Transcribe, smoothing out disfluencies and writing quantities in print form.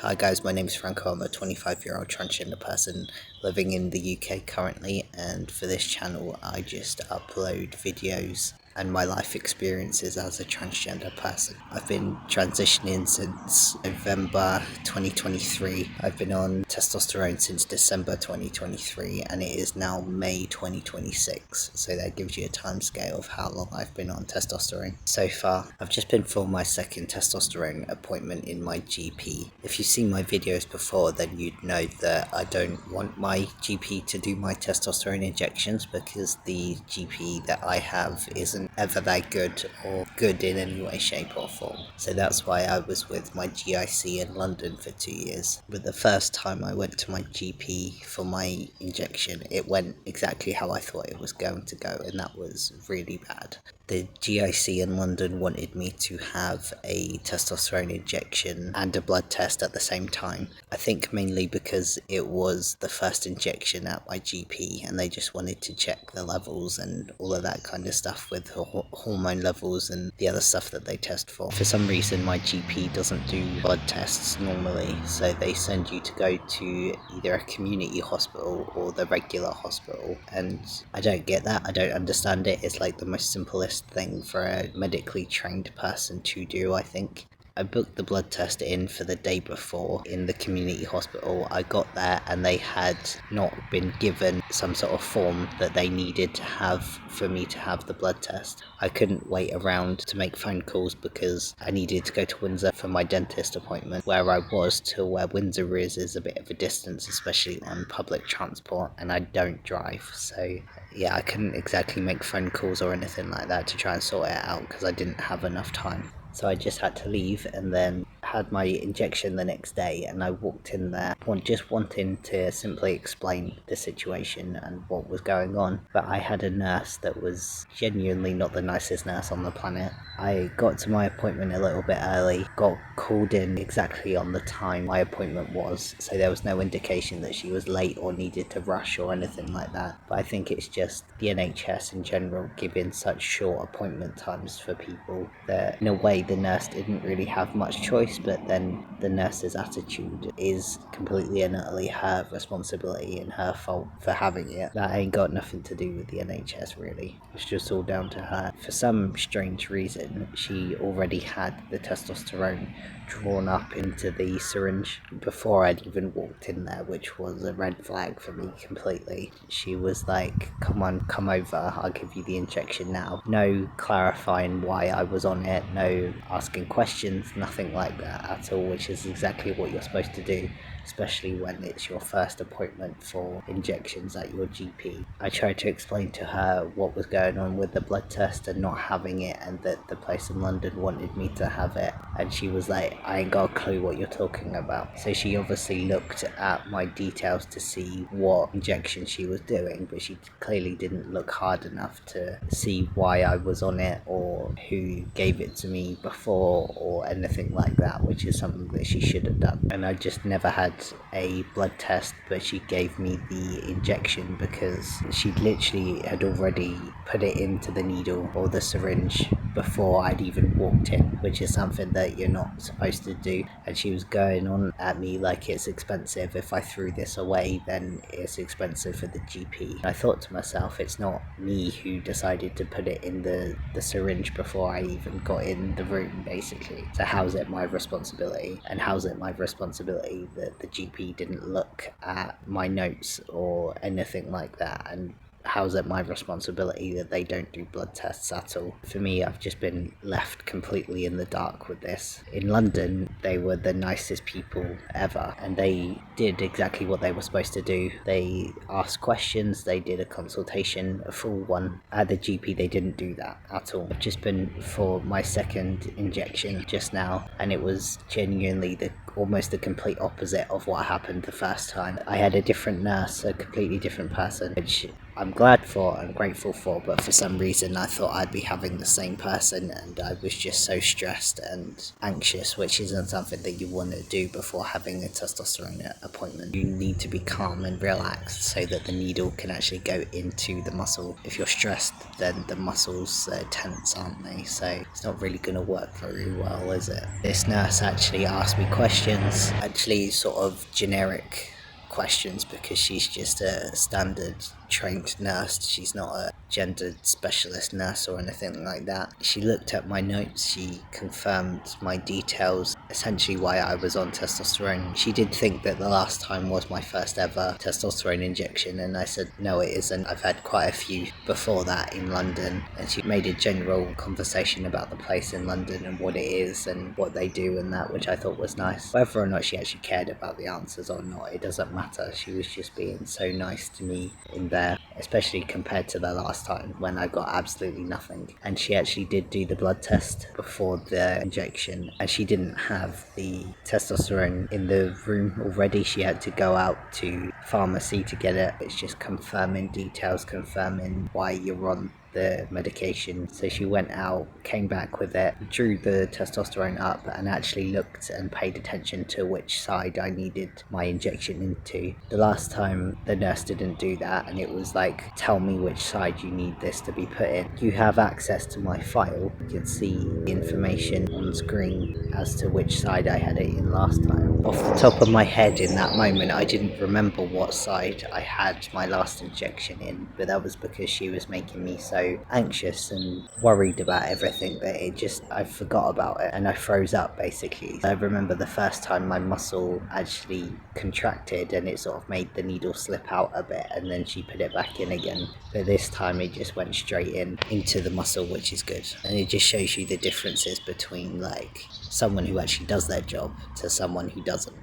Hi guys, my name is Franco. I'm a 25-year-old transgender person living in the UK currently, and for this channel I just upload videos and my life experiences as a transgender person. I've been transitioning since November 2023. I've been on testosterone since December 2023 and it is now May 2026, so that gives you a time scale of how long I've been on testosterone. So far, I've just been for my second testosterone appointment in my GP. If you've seen my videos before, then you'd know that I don't want my GP to do my testosterone injections because the GP that I have isn't ever that good or good in any way, shape or form. So that's why I was with my GIC in London for 2 years. But the first time I went to my GP for my injection, it went exactly how I thought it was going to go, and that was really bad. The GIC in London wanted me to have a testosterone injection and a blood test at the same time. I think mainly because it was the first injection at my GP and they just wanted to check the levels and all of that kind of stuff with hormone levels and the other stuff that they test for. For some reason my GP doesn't do blood tests normally, so they send you to go to either a community hospital or the regular hospital, and I don't get that. I don't understand it. It's like the most simplest thing for a medically trained person to do, I think. I booked the blood test in for the day before in the community hospital. I got there and they had not been given some sort of form that they needed to have for me to have the blood test. I couldn't wait around to make phone calls because I needed to go to Windsor for my dentist appointment. Where I was to where Windsor is a bit of a distance, especially on public transport, and I don't drive, so yeah, I couldn't exactly make phone calls or anything like that to try and sort it out because I didn't have enough time. So I just had to leave and then had my injection the next day, and I walked in there just wanting to simply explain the situation and what was going on. But I had a nurse that was genuinely not the nicest nurse on the planet. I got to my appointment a little bit early, got called in exactly on the time my appointment was, so there was no indication that she was late or needed to rush or anything like that. But I think it's just the NHS in general giving such short appointment times for people that in a way the nurse didn't really have much choice, but then the nurse's attitude is completely and utterly her responsibility and her fault for having it. That ain't got nothing to do with the NHS really. It's just all down to her. For some strange reason, she already had the testosterone drawn up into the syringe before I'd even walked in there, which was a red flag for me completely. She was like, come on, come over, I'll give you the injection now. No clarifying why I was on it, no asking questions, nothing like that at all, which is exactly what you're supposed to do, especially when it's your first appointment for injections at your GP. I tried to explain to her what was going on with the blood test and not having it, and that the place in London wanted me to have it, and she was like, I ain't got a clue what you're talking about. So she obviously looked at my details to see what injection she was doing, but she clearly didn't look hard enough to see why I was on it or who gave it to me before or anything like that, which is something that she should have done. And I just never had a blood test, but she gave me the injection because she literally had already put it into the needle or the syringe before I'd even walked in, which is something that you're not supposed to do. And she was going on at me like it's expensive. If I threw this away, then it's expensive for the GP. I thought to myself, it's not me who decided to put it in the syringe before I even got in the room, basically. So how's it my responsibility? And how's it my responsibility that the GP didn't look at my notes or anything like that? And how's it my responsibility that they don't do blood tests at all? For me, I've just been left completely in the dark with this. In London, they were the nicest people ever, and they did exactly what they were supposed to do. They asked questions, they did a consultation, a full one. At the GP, they didn't do that at all. I've just been for my second injection just now, and it was genuinely almost the complete opposite of what happened the first time. I had a different nurse, a completely different person, which I'm glad for and grateful for, but for some reason I thought I'd be having the same person, and I was just so stressed and anxious, which isn't something that you want to do before having a testosterone appointment. You need to be calm and relaxed so that the needle can actually go into the muscle. If you're stressed, then the muscles are tense, aren't they? So it's not really going to work very well, is it? This nurse actually asked me questions, actually sort of generic questions, because she's just a standard trained nurse. She's not a gendered specialist nurse or anything like that. She looked at my notes, she confirmed my details, essentially why I was on testosterone. She did think that the last time was my first ever testosterone injection, and I said no, it isn't. I've had quite a few before that in London. And she made a general conversation about the place in London and what it is and what they do and that, which I thought was nice. Whether or not she actually cared about the answers or not, it doesn't matter. She was just being so nice to me in there, especially compared to the last time when I got absolutely nothing. And she actually did do the blood test before the injection, and she didn't have the testosterone in the room already. She had to go out to pharmacy to get it. It's just confirming details, confirming why you're on the medication. So she went out, came back with it, drew the testosterone up, and actually looked and paid attention to which side I needed my injection into. The last time the nurse didn't do that, and it was like, tell me which side you need this to be put in. You have access to my file, you can see the information on screen as to which side I had it in last time. Off the top of my head in that moment, I didn't remember what side I had my last injection in, but that was because she was making me so anxious and worried about everything that I forgot about it and I froze up basically. I remember the first time my muscle actually contracted and it sort of made the needle slip out a bit, and then she put it back in again. But this time it just went straight into the muscle, which is good. And it just shows you the differences between like someone who actually does their job to someone who doesn't.